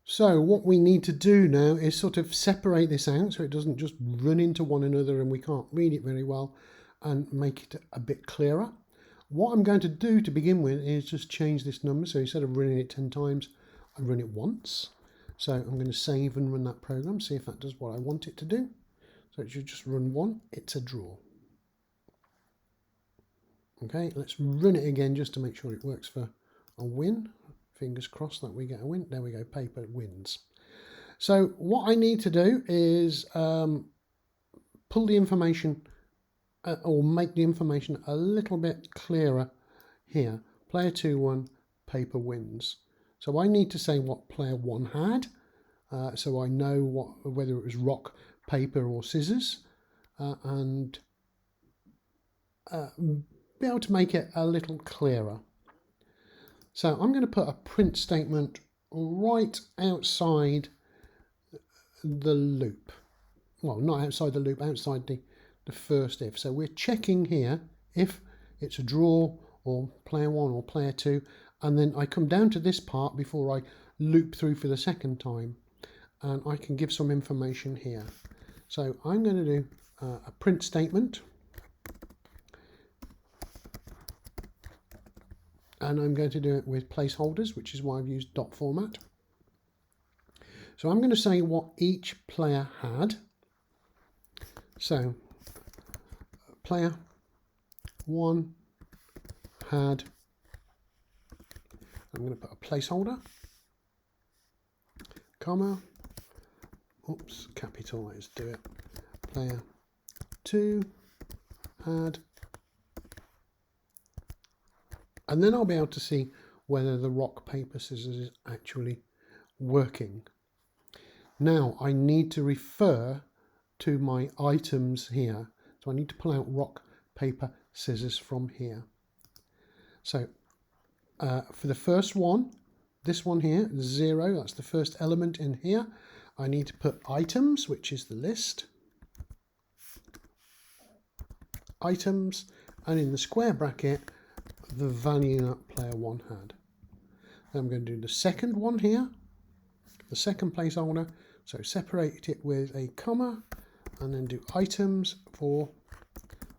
So what we need to do now is sort of separate this out so it doesn't just run into one another and we can't read it very well, and make it a bit clearer. What I'm going to do to begin with is just change this number. So instead of running it 10 times, I run it once. So I'm going to save and run that program, see if that does what I want it to do. So it should just run one. It's a draw. Okay, let's run it again just to make sure it works for a win. Fingers crossed that we get a win. There we go, paper wins. So what I need to do is pull the information or make the information a little bit clearer here. Player 2 won, paper wins. So I need to say what player 1 had, so I know whether it was rock, paper or scissors, and be able to make it a little clearer. So I'm going to put a print statement right outside the loop. Well, not outside the loop, outside the first if. So we're checking here if it's a draw or player 1 or player 2, and then I come down to this part before I loop through for the second time, and I can give some information here. So I'm going to do a print statement, and I'm going to do it with placeholders, which is why I've used dot format. So I'm going to say what each player had. So player 1 had, I'm going to put a placeholder, comma, oops, capitalize, do it. Player 2 had, and then I'll be able to see whether the rock, paper, scissors is actually working. Now I need to refer to my items here. So I need to pull out rock, paper, scissors from here. So for the first one, this one here, 0, that's the first element in here. I need to put items, which is the list. Items, and in the square bracket, the value that player 1 had. Then I'm going to do the second one here, the second placeholder. So separate it with a comma, and then do items for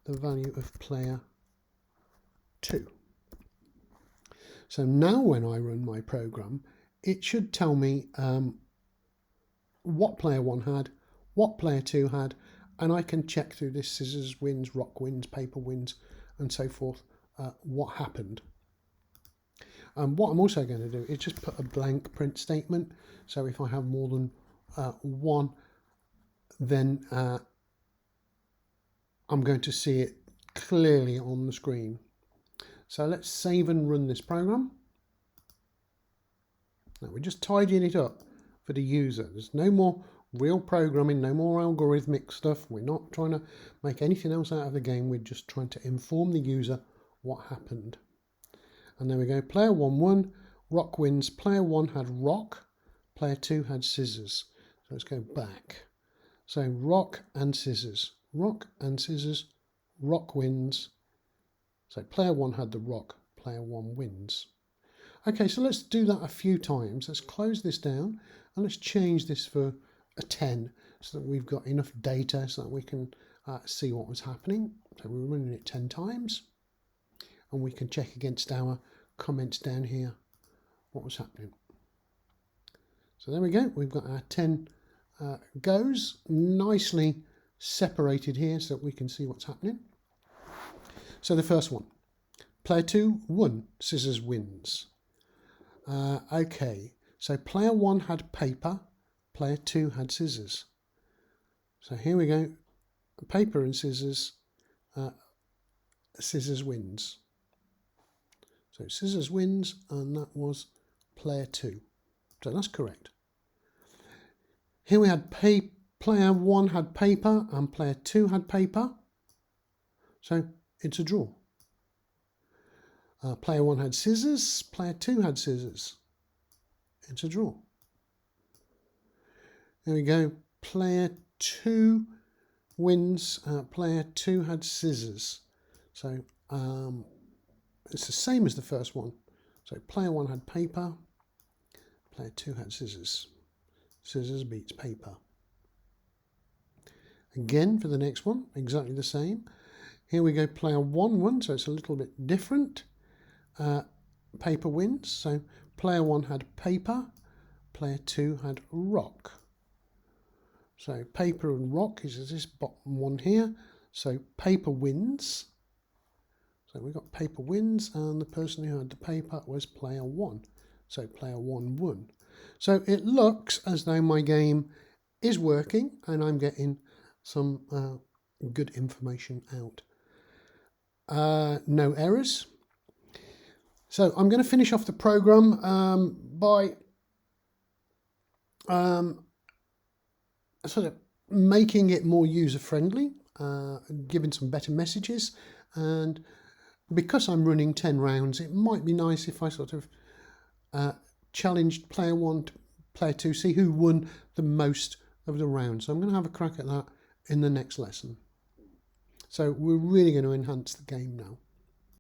the value of player 2. So now when I run my program, it should tell me what player 1 had, what player 2 had, and I can check through this scissors wins, rock wins, paper wins, and so forth, what happened. What I'm also going to do is just put a blank print statement. So if I have more than one, then I'm going to see it clearly on the screen. So let's save and run this program. Now we're just tidying it up for the user. There's no more real programming, no more algorithmic stuff. We're not trying to make anything else out of the game. We're just trying to inform the user what happened. And there we go. Player 1 won, rock wins. Player 1 had rock, player 2 had scissors. So let's go back. So rock and scissors, rock and scissors, rock wins. So player 1 had the rock, player 1 wins. Okay, so let's do that a few times. Let's close this down and let's change this for a 10 so that we've got enough data so that we can see what was happening. So we're running it 10 times and we can check against our comments down here what was happening. So there we go, we've got our 10 goes nicely separated here so that we can see what's happening. So the first one, player 2 won, scissors wins. Okay, so player 1 had paper, player 2 had scissors. So here we go, paper and scissors, scissors wins. So scissors wins, and that was player 2. So that's correct. Here we had player 1 had paper and player 2 had paper. So it's a draw. Player 1 had scissors, player 2 had scissors. It's a draw. There we go. Player 2 wins. Player 2 had scissors. So it's the same as the first one. So player 1 had paper, player 2 had scissors. scissors beats paper. Again, for the next one, exactly the same. Here we go, player 1 so it's a little bit different. Paper wins, so player 1 had paper, player 2 had rock. So paper and rock is this bottom one here. So paper wins. So we got paper wins, and the person who had the paper was player 1. So player 1 won. So it looks as though my game is working and I'm getting some good information out. No errors. So I'm going to finish off the program by sort of making it more user-friendly, giving some better messages, and because I'm running 10 rounds, it might be nice if I sort of challenged player 1 to player 2, see who won the most of the rounds. So I'm going to have a crack at that in the next lesson. So we're really going to enhance the game now.